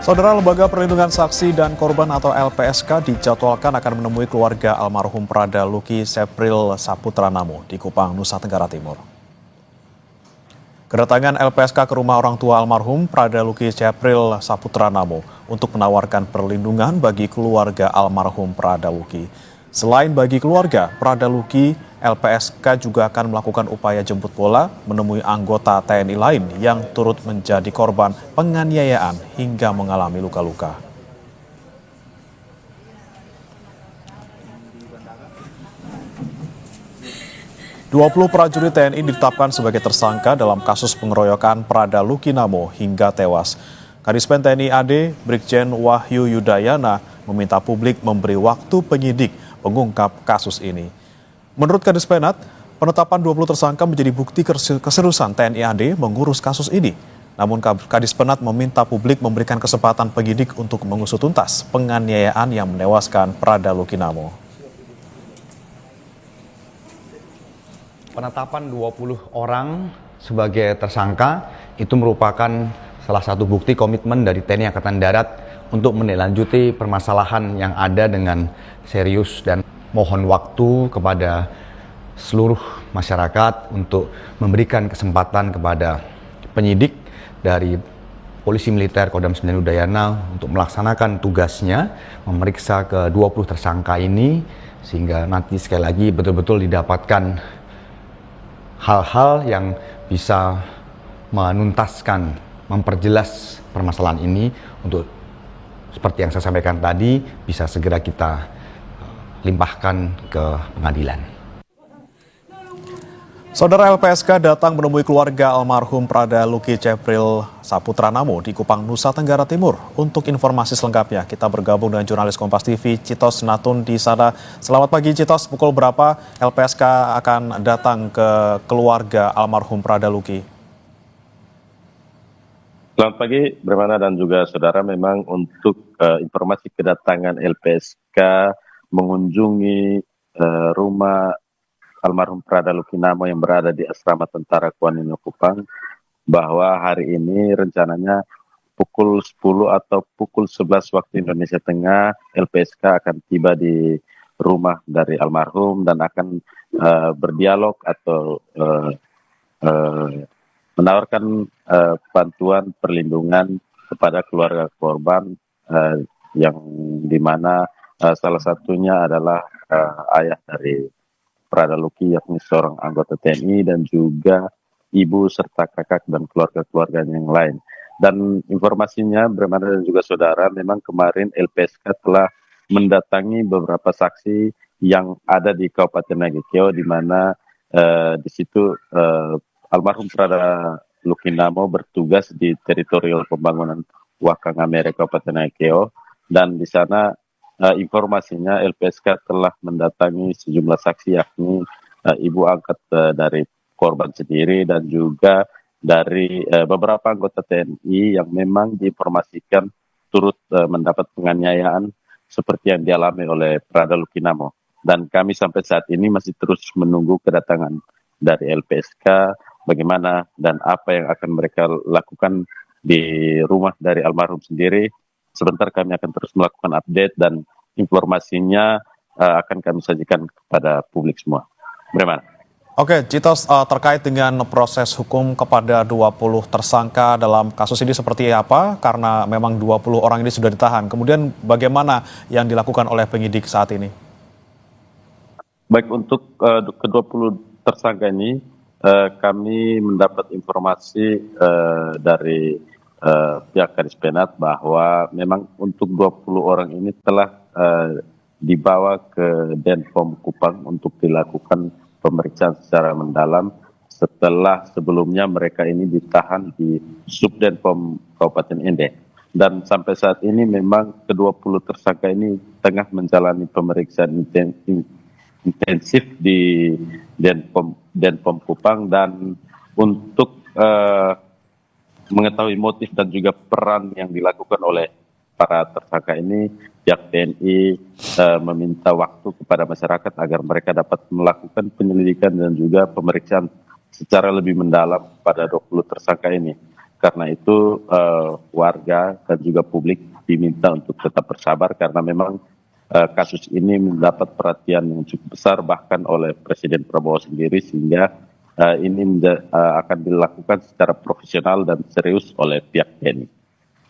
Saudara, Lembaga Perlindungan Saksi dan Korban atau LPSK dijadwalkan akan menemui keluarga almarhum Prada Luki Sepril Saputra Namo di Kupang, Nusa Tenggara Timur. Kedatangan LPSK ke rumah orang tua almarhum Prada Luki Sepril Saputra Namo untuk menawarkan perlindungan bagi keluarga almarhum Prada Luki. Selain bagi keluarga Prada Luki, LPSK juga akan melakukan upaya jemput bola menemui anggota TNI lain yang turut menjadi korban penganiayaan hingga mengalami luka-luka. Dua 20 prajurit TNI ditetapkan sebagai tersangka dalam kasus pengeroyokan Prada Luki Namo hingga tewas. Kadispen TNI AD Brigjen Wahyu Yudayana meminta publik memberi waktu penyidik mengungkap kasus ini. Menurut Kadispenat, penetapan 20 tersangka menjadi bukti keseriusan TNI AD mengurus kasus ini. Namun Kadispenat meminta publik memberikan kesempatan penyidik untuk mengusut tuntas penganiayaan yang menewaskan Prada Luki Namo. Penetapan 20 orang sebagai tersangka itu merupakan salah satu bukti komitmen dari TNI Angkatan Darat untuk menindaklanjuti permasalahan yang ada dengan serius dan mohon waktu kepada seluruh masyarakat untuk memberikan kesempatan kepada penyidik dari Polisi Militer Kodam 9 Udayana untuk melaksanakan tugasnya, memeriksa ke 20 tersangka ini, sehingga nanti sekali lagi betul-betul didapatkan hal-hal yang bisa menuntaskan, memperjelas permasalahan ini untuk seperti yang saya sampaikan tadi bisa segera kita limpahkan ke pengadilan. Saudara, LPSK datang menemui keluarga almarhum Prada Luki Sepril Saputra Namo di Kupang, Nusa Tenggara Timur. Untuk informasi selengkapnya, kita bergabung dengan jurnalis Kompas TV Citos Natun di sana. Selamat pagi Citos, pukul berapa LPSK akan datang ke keluarga almarhum Prada Luki? Selamat pagi, Bremana dan juga saudara. Memang untuk informasi kedatangan LPSK mengunjungi rumah almarhum Prada Luki Namo yang berada di Asrama Tentara Kuanino Kupang, bahwa hari ini rencananya pukul 10 atau pukul 11 waktu Indonesia Tengah LPSK akan tiba di rumah dari almarhum dan akan berdialog atau menawarkan bantuan perlindungan kepada keluarga korban yang dimana salah satunya adalah ayah dari Prada Luki, yakni seorang anggota TNI dan juga ibu serta kakak dan keluarga-keluarganya yang lain. Dan informasinya, Bremana dan juga saudara, memang kemarin LPSK telah mendatangi beberapa saksi yang ada di Kabupaten Nagekeo, di mana di situ almarhum Prada Luki Namo bertugas di teritorial pembangunan Wakang Amere Kabupaten Nagekeo, dan di sana informasinya LPSK telah mendatangi sejumlah saksi, yakni ibu angkat dari korban sendiri dan juga dari beberapa anggota TNI yang memang diinformasikan turut mendapat penganiayaan seperti yang dialami oleh Prada Luki Namo. Dan kami sampai saat ini masih terus menunggu kedatangan dari LPSK, bagaimana dan apa yang akan mereka lakukan di rumah dari almarhum sendiri. Sebentar kami akan terus melakukan update dan informasinya akan kami sajikan kepada publik semua. Bagaimana? Oke, Citos, terkait dengan proses hukum kepada 20 tersangka dalam kasus ini seperti apa? Karena memang 20 orang ini sudah ditahan. Kemudian bagaimana yang dilakukan oleh penyidik saat ini? Baik, untuk ke-20 tersangka ini kami mendapat informasi dari pihak Kadispenat bahwa memang untuk 20 orang ini telah dibawa ke Denpom Kupang untuk dilakukan pemeriksaan secara mendalam setelah sebelumnya mereka ini ditahan di Subdenpom Kabupaten Ende. Dan sampai saat ini memang ke-20 tersangka ini tengah menjalani pemeriksaan intensif di Denpom Kupang, dan untuk mengetahui motif dan juga peran yang dilakukan oleh para tersangka ini, pihak TNI meminta waktu kepada masyarakat agar mereka dapat melakukan penyelidikan dan juga pemeriksaan secara lebih mendalam pada 20 tersangka ini. Karena itu warga dan juga publik diminta untuk tetap bersabar karena memang kasus ini mendapat perhatian yang cukup besar bahkan oleh Presiden Prabowo sendiri, sehingga ini akan dilakukan secara profesional dan serius oleh pihak TNI.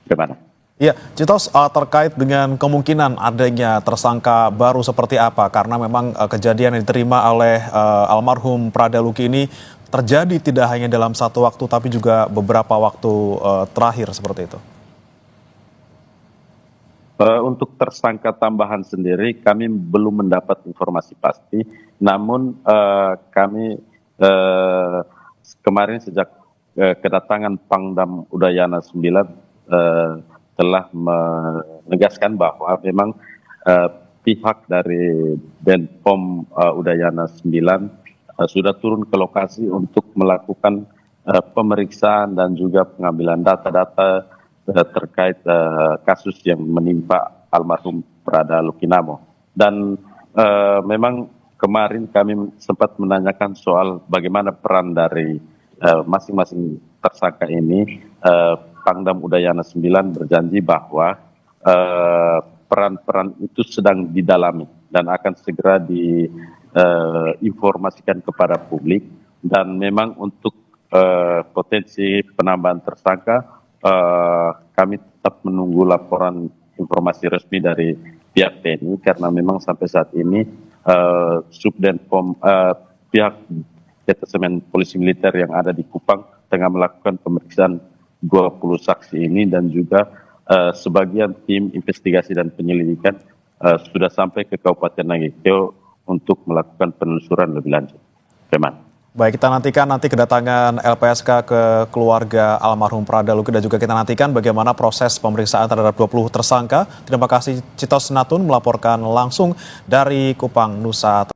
Bagaimana? Ya, Citos, terkait dengan kemungkinan adanya tersangka baru seperti apa? Karena memang kejadian yang diterima oleh almarhum Pradaluki ini terjadi tidak hanya dalam satu waktu, tapi juga beberapa waktu terakhir seperti itu. Untuk tersangka tambahan sendiri, kami belum mendapat informasi pasti. Namun kami kemarin sejak kedatangan Pangdam Udayana 9 telah menegaskan bahwa memang pihak dari Denpom Udayana 9 sudah turun ke lokasi untuk melakukan pemeriksaan dan juga pengambilan data-data terkait kasus yang menimpa almarhum Pradaluki Namo. Dan memang kemarin kami sempat menanyakan soal bagaimana peran dari masing-masing tersangka ini. Pangdam Udayana 9 berjanji bahwa peran-peran itu sedang didalami dan akan segera diinformasikan kepada publik. Dan memang untuk potensi penambahan tersangka, kami tetap menunggu laporan informasi resmi dari pihak TNI karena memang sampai saat ini Subdenpom pihak Detasemen Polisi Militer yang ada di Kupang tengah melakukan pemeriksaan 20 saksi ini, dan juga sebagian tim investigasi dan penyelidikan sudah sampai ke Kabupaten Nagekeo untuk melakukan penelusuran lebih lanjut. Bagaimana? Baik, kita nantikan nanti kedatangan LPSK ke keluarga almarhum Pradaluki dan juga kita nantikan bagaimana proses pemeriksaan terhadap 20 tersangka. Terima kasih Citos Natun melaporkan langsung dari Kupang, Nusa Tenggara.